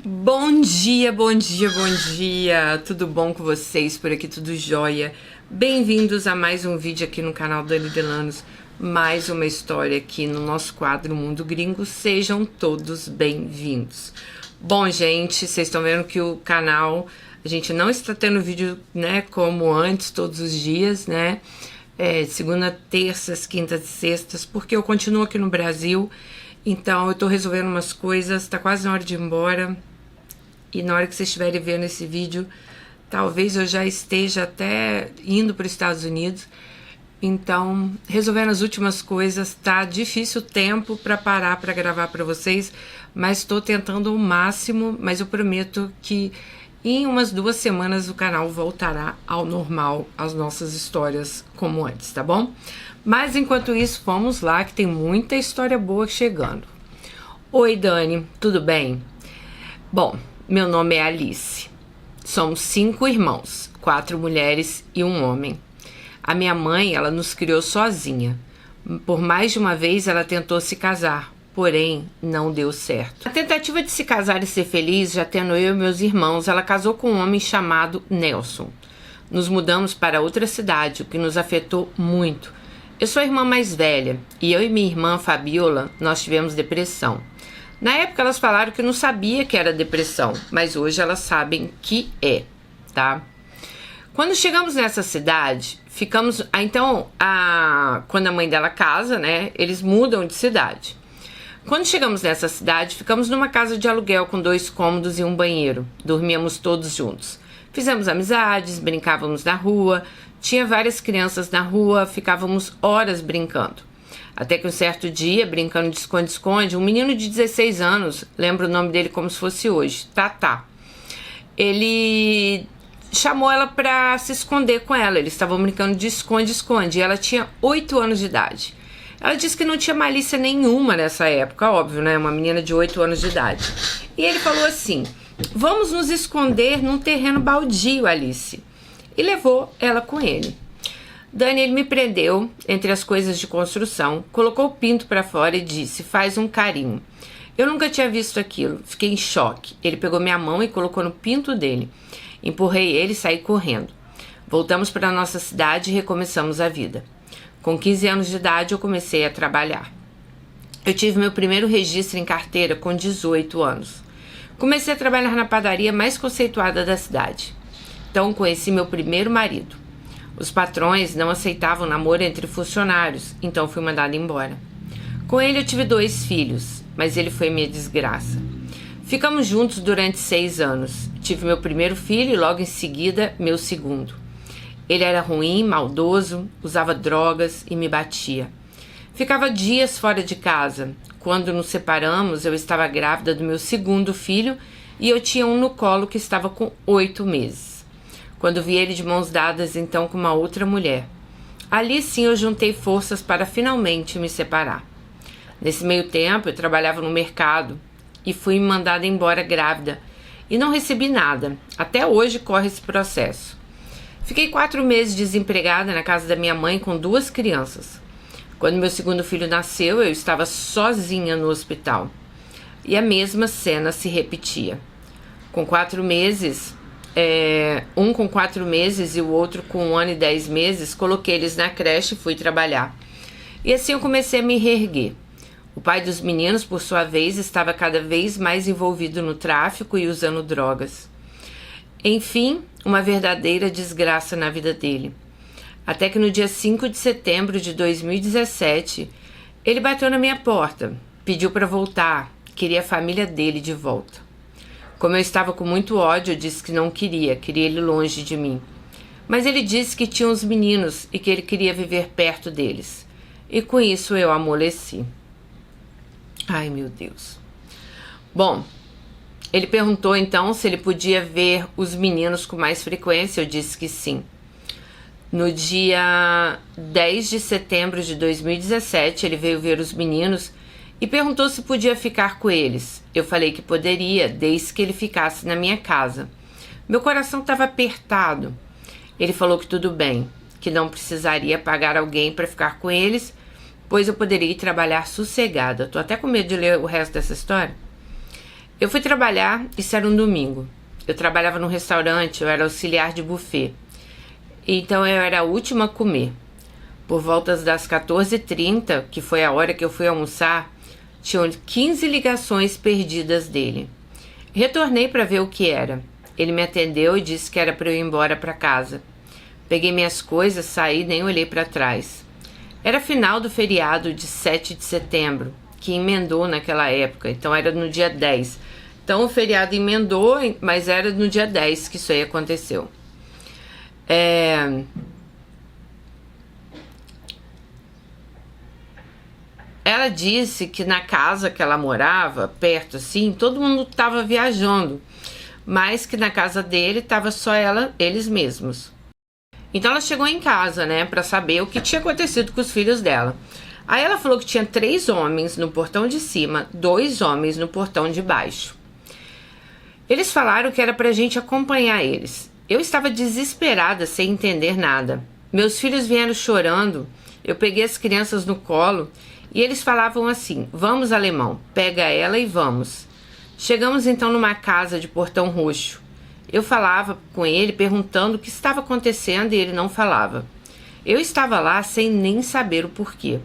Bom dia, bom dia, bom dia! Tudo bom com vocês? Por aqui tudo jóia? Bem-vindos a mais um vídeo aqui no canal Dani Delanos. Mais uma história aqui no nosso quadro Mundo Gringo. Sejam todos bem-vindos. Bom, gente, vocês estão vendo que o canal, a gente não está tendo vídeo, né, como antes, todos os dias, né? Segunda, terças, quintas e sextas, porque eu continuo aqui no Brasil, então eu tô resolvendo umas coisas, tá quase na hora de ir embora, e na hora que vocês estiverem vendo esse vídeo, talvez eu já esteja até indo para os Estados Unidos, então resolvendo as últimas coisas, tá difícil o tempo para parar para gravar para vocês, mas estou tentando o máximo, mas eu prometo que em umas 2 semanas o canal voltará ao normal, as nossas histórias como antes, tá bom? Mas enquanto isso, vamos lá que tem muita história boa chegando. Oi, Dani, tudo bem? Bom, meu nome é Alice. Somos 5 irmãos, 4 mulheres e 1 homem. A minha mãe, ela nos criou sozinha. Por mais de uma vez ela tentou se casar, porém não deu certo. A tentativa de se casar e ser feliz, já tendo eu e meus irmãos, ela casou com um homem chamado Nelson. Nos mudamos para outra cidade, o que nos afetou muito. Eu sou a irmã mais velha e eu e minha irmã Fabiola, nós tivemos depressão. Na época elas falaram que não sabia que era depressão, mas hoje elas sabem que é, tá? Quando chegamos nessa cidade, ficamos... quando a mãe dela casa, né, eles mudam de cidade. Quando chegamos nessa cidade, ficamos numa casa de aluguel com 2 cômodos e um banheiro. Dormíamos todos juntos. Fizemos amizades, brincávamos na rua, tinha várias crianças na rua, ficávamos horas brincando. Até que um certo dia, brincando de esconde-esconde, um menino de 16 anos, lembro o nome dele como se fosse hoje, Tatá. Ele chamou ela para se esconder com ela, eles estavam brincando de esconde-esconde e ela tinha 8 anos de idade. Ela disse que não tinha malícia nenhuma nessa época, óbvio, né? Uma menina de 8 anos de idade. E ele falou assim, vamos nos esconder num terreno baldio, Alice. E levou ela com ele. Dani, ele me prendeu entre as coisas de construção, colocou o pinto para fora e disse, faz um carinho. Eu nunca tinha visto aquilo, fiquei em choque. Ele pegou minha mão e colocou no pinto dele. Empurrei ele e saí correndo. Voltamos para a nossa cidade e recomeçamos a vida. Com 15 anos de idade, eu comecei a trabalhar. Eu tive meu primeiro registro em carteira com 18 anos. Comecei a trabalhar na padaria mais conceituada da cidade. Então, conheci meu primeiro marido. Os patrões não aceitavam namoro entre funcionários, então fui mandada embora. Com ele, eu tive 2 filhos, mas ele foi minha desgraça. Ficamos juntos durante 6 anos. Tive meu primeiro filho e logo em seguida, meu segundo. Ele era ruim, maldoso, usava drogas e me batia. Ficava dias fora de casa. Quando nos separamos, eu estava grávida do meu segundo filho e eu tinha um no colo que estava com 8 meses. Quando vi ele de mãos dadas então com uma outra mulher. Ali sim eu juntei forças para finalmente me separar. Nesse meio tempo eu trabalhava no mercado e fui mandada embora grávida e não recebi nada. Até hoje corre esse processo. Fiquei 4 meses desempregada na casa da minha mãe com 2 crianças. Quando meu segundo filho nasceu, eu estava sozinha no hospital. E a mesma cena se repetia. Com 4 meses, um com 4 meses e o outro com 1 ano e 10 meses, coloquei eles na creche e fui trabalhar. E assim eu comecei a me reerguer. O pai dos meninos, por sua vez, estava cada vez mais envolvido no tráfico e usando drogas. Enfim, uma verdadeira desgraça na vida dele. Até que no dia 5 de setembro de 2017, ele bateu na minha porta, pediu para voltar, queria a família dele de volta. Como eu estava com muito ódio, eu disse que não queria ele longe de mim. Mas ele disse que tinha uns meninos e que ele queria viver perto deles. E com isso eu amoleci. Ai, meu Deus. Bom, ele perguntou então se ele podia ver os meninos com mais frequência, eu disse que sim. No dia 10 de setembro de 2017, ele veio ver os meninos e perguntou se podia ficar com eles. Eu falei que poderia, desde que ele ficasse na minha casa. Meu coração estava apertado. Ele falou que tudo bem, que não precisaria pagar alguém para ficar com eles, pois eu poderia ir trabalhar sossegada. Tô até com medo de ler o resto dessa história. Eu fui trabalhar, isso era um domingo. Eu trabalhava num restaurante, eu era auxiliar de buffet. Então eu era a última a comer. Por volta das 14h30, que foi a hora que eu fui almoçar, tinham 15 ligações perdidas dele. Retornei para ver o que era. Ele me atendeu e disse que era para eu ir embora para casa. Peguei minhas coisas, saí, nem olhei para trás. Era final do feriado de 7 de setembro, que emendou naquela época, então era no dia 10. Então o feriado emendou, mas era no dia 10 que isso aí aconteceu. Ela disse que na casa que ela morava, perto assim, todo mundo estava viajando, mas que na casa dele estava só eles mesmos. Então ela chegou em casa, né, para saber o que tinha acontecido com os filhos dela. Aí ela falou que tinha 3 homens no portão de cima, 2 homens no portão de baixo. Eles falaram que era pra gente acompanhar eles. Eu estava desesperada, sem entender nada. Meus filhos vieram chorando, eu peguei as crianças no colo e eles falavam assim: vamos, alemão, pega ela e vamos. Chegamos então numa casa de portão roxo. Eu falava com ele perguntando o que estava acontecendo e ele não falava. Eu estava lá sem nem saber o porquê.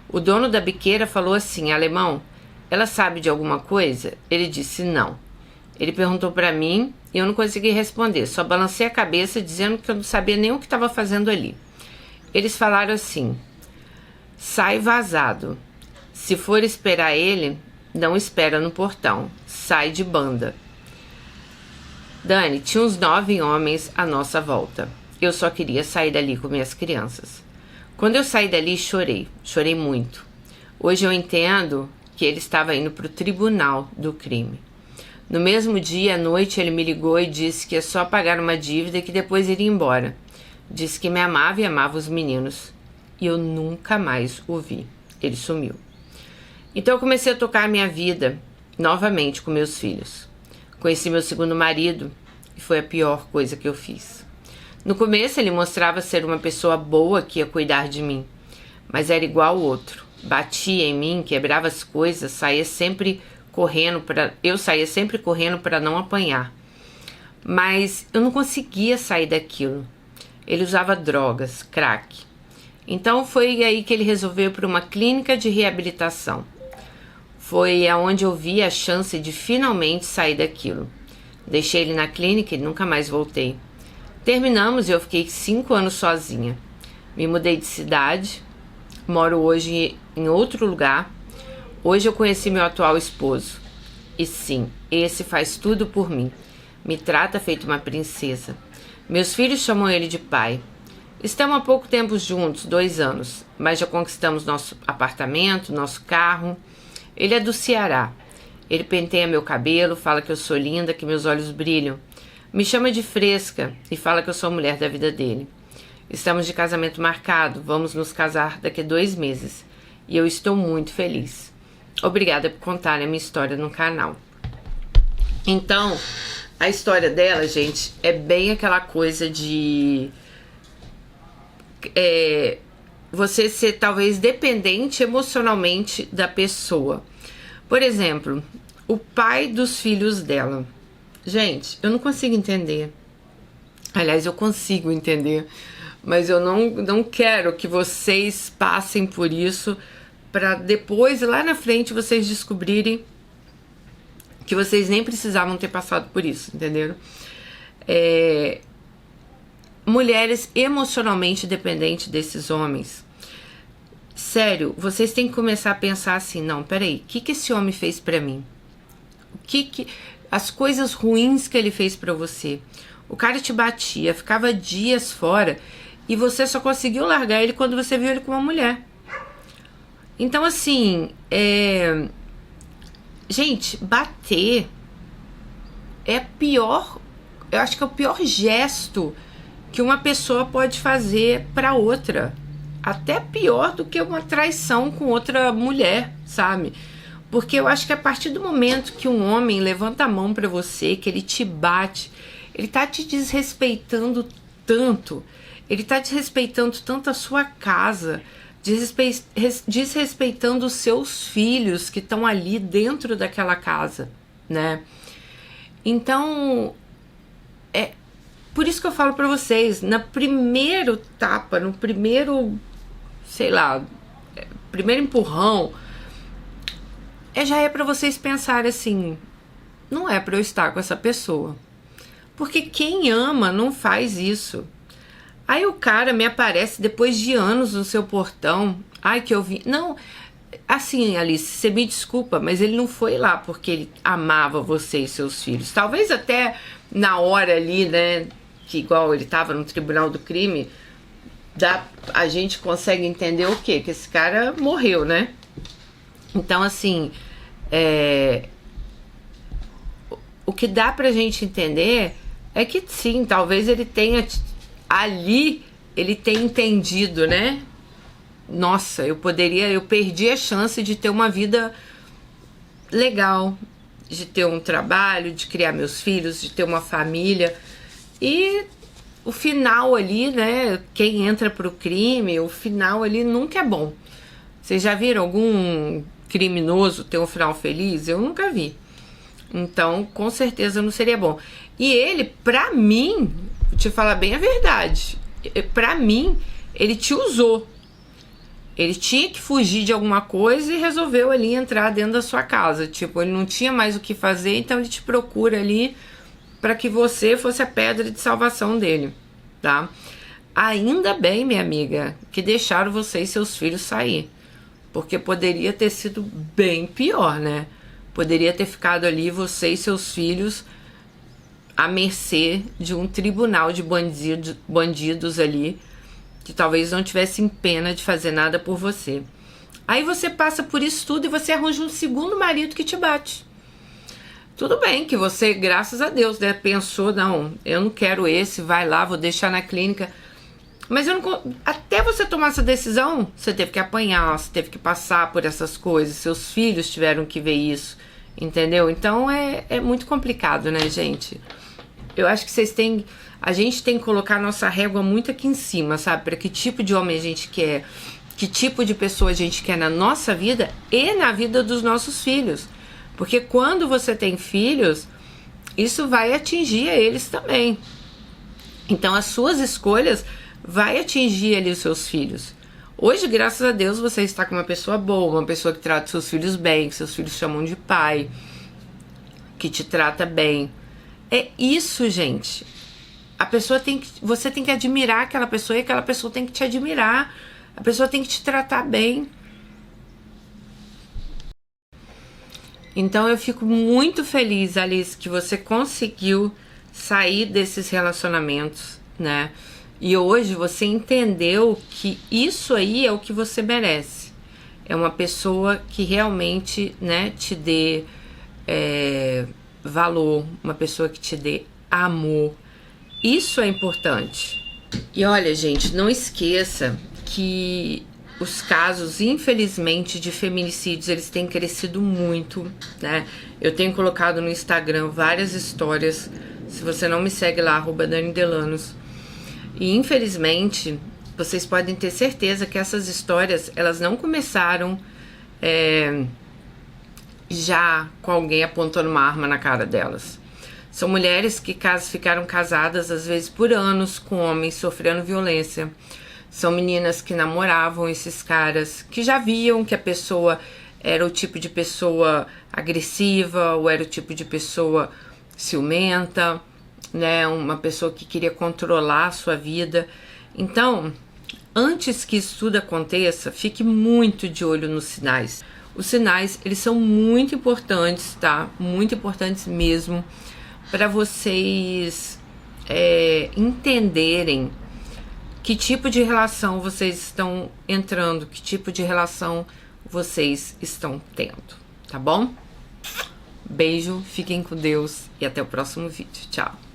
O dono da biqueira falou assim: alemão, ela sabe de alguma coisa? Ele disse não. Ele perguntou para mim e eu não consegui responder, só balancei a cabeça dizendo que eu não sabia nem o que estava fazendo ali. Eles falaram assim: sai vazado. Se for esperar ele, não espera no portão, sai de banda. Dani, tinha uns 9 homens à nossa volta. Eu só queria sair dali com minhas crianças. Quando eu saí dali, chorei muito. Hoje eu entendo que ele estava indo para o tribunal do crime. No mesmo dia, à noite, ele me ligou e disse que é só pagar uma dívida e que depois iria embora. Disse que me amava e amava os meninos. E eu nunca mais o vi. Ele sumiu. Então eu comecei a tocar a minha vida novamente com meus filhos. Conheci meu segundo marido e foi a pior coisa que eu fiz. No começo ele mostrava ser uma pessoa boa que ia cuidar de mim, mas era igual ao outro. Batia em mim, quebrava as coisas, eu saía sempre correndo para não apanhar. Mas eu não conseguia sair daquilo. Ele usava drogas, crack. Então foi aí que ele resolveu ir para uma clínica de reabilitação. Foi aonde eu vi a chance de finalmente sair daquilo. Deixei ele na clínica e nunca mais voltei. Terminamos e eu fiquei 5 anos sozinha. Me mudei de cidade, moro hoje em outro lugar. Hoje eu conheci meu atual esposo. E sim, esse faz tudo por mim. Me trata feito uma princesa. Meus filhos chamam ele de pai. Estamos há pouco tempo juntos, 2 anos, mas já conquistamos nosso apartamento, nosso carro. Ele é do Ceará. Ele penteia meu cabelo, fala que eu sou linda, que meus olhos brilham. Me chama de fresca e fala que eu sou a mulher da vida dele. Estamos de casamento marcado, vamos nos casar daqui a 2 meses. E eu estou muito feliz. Obrigada por contar a minha história no canal. Então, a história dela, gente, é bem aquela coisa de... você ser talvez dependente emocionalmente da pessoa. Por exemplo, o pai dos filhos dela. Gente, eu não consigo entender. Aliás, eu consigo entender, mas eu não quero que vocês passem por isso para depois, lá na frente, vocês descobrirem que vocês nem precisavam ter passado por isso, entenderam? Mulheres emocionalmente dependentes desses homens. Sério, vocês têm que começar a pensar assim: não, peraí, o que esse homem fez pra mim? As coisas ruins que ele fez pra você. O cara te batia, ficava dias fora e você só conseguiu largar ele quando você viu ele com uma mulher. Então, assim, gente, bater é pior, eu acho que é o pior gesto que uma pessoa pode fazer pra outra. Até pior do que uma traição com outra mulher, sabe? Porque eu acho que a partir do momento que um homem levanta a mão pra você, que ele te bate, ele tá te desrespeitando tanto, ele tá desrespeitando tanto a sua casa, desrespeitando os seus filhos que estão ali dentro daquela casa. né? Então, é por isso que eu falo pra vocês, no primeiro tapa, no primeiro, sei lá, primeiro empurrão, já é pra vocês pensarem assim, não é pra eu estar com essa pessoa. Porque quem ama não faz isso. Aí o cara me aparece depois de anos no seu portão. Ai, que eu vi. Não, assim, Alice, você me desculpa, mas ele não foi lá porque ele amava você e seus filhos. Talvez até na hora ali, né, que igual ele tava no tribunal do crime, a gente consegue entender o quê? Que esse cara morreu, né? Então, assim, o que dá pra gente entender é que sim, talvez ele tenha ali, ele tenha entendido, né? Nossa, eu perdi a chance de ter uma vida legal, de ter um trabalho, de criar meus filhos, de ter uma família. E o final ali, né? Quem entra pro crime, o final ali nunca é bom. Vocês já viram algum criminoso ter um final feliz? Eu nunca vi. Então, com certeza não seria bom. E ele, pra mim, vou te falar bem a verdade, pra mim, ele te usou. Ele tinha que fugir de alguma coisa e resolveu ali entrar dentro da sua casa. Tipo, ele não tinha mais o que fazer, então ele te procura ali para que você fosse a pedra de salvação dele, tá? Ainda bem, minha amiga, que deixaram você e seus filhos sair. Porque poderia ter sido bem pior, né? Poderia ter ficado ali você e seus filhos à mercê de um tribunal de bandidos ali, que talvez não tivessem pena de fazer nada por você. Aí você passa por isso tudo e você arranja um segundo marido que te bate. Tudo bem que você, graças a Deus, né, pensou, não, eu não quero esse, vai lá, vou deixar na clínica. Mas eu não, até você tomar essa decisão, você teve que apanhar, você teve que passar por essas coisas, seus filhos tiveram que ver isso, entendeu? Então é muito complicado, né, gente? Eu acho que a gente tem que colocar a nossa régua muito aqui em cima, sabe? Para que tipo de homem a gente quer, que tipo de pessoa a gente quer na nossa vida e na vida dos nossos filhos. Porque quando você tem filhos, isso vai atingir eles também. Então as suas escolhas vai atingir ali os seus filhos. Hoje, graças a Deus, você está com uma pessoa boa, uma pessoa que trata seus filhos bem, que seus filhos chamam de pai, que te trata bem. É isso, gente. Você tem que admirar aquela pessoa e aquela pessoa tem que te admirar. A pessoa tem que te tratar bem. Então eu fico muito feliz, Alice, que você conseguiu sair desses relacionamentos, né? E hoje você entendeu que isso aí é o que você merece. É uma pessoa que realmente, né, te dê valor, uma pessoa que te dê amor. Isso é importante. E olha, gente, não esqueça que os casos, infelizmente, de feminicídios, eles têm crescido muito, né? Eu tenho colocado no Instagram várias histórias. Se você não me segue lá, @DaniDelanos. E, infelizmente, vocês podem ter certeza que essas histórias, elas não começaram já com alguém apontando uma arma na cara delas. São mulheres que ficaram casadas, às vezes, por anos com homens sofrendo violência. São meninas que namoravam esses caras, que já viam que a pessoa era o tipo de pessoa agressiva, ou era o tipo de pessoa ciumenta, né? Uma pessoa que queria controlar a sua vida. Então, antes que isso tudo aconteça, fique muito de olho nos sinais. Os sinais, eles são muito importantes, tá? Muito importantes mesmo, para vocês entenderem que tipo de relação vocês estão entrando, que tipo de relação vocês estão tendo, tá bom? Beijo, fiquem com Deus e até o próximo vídeo. Tchau!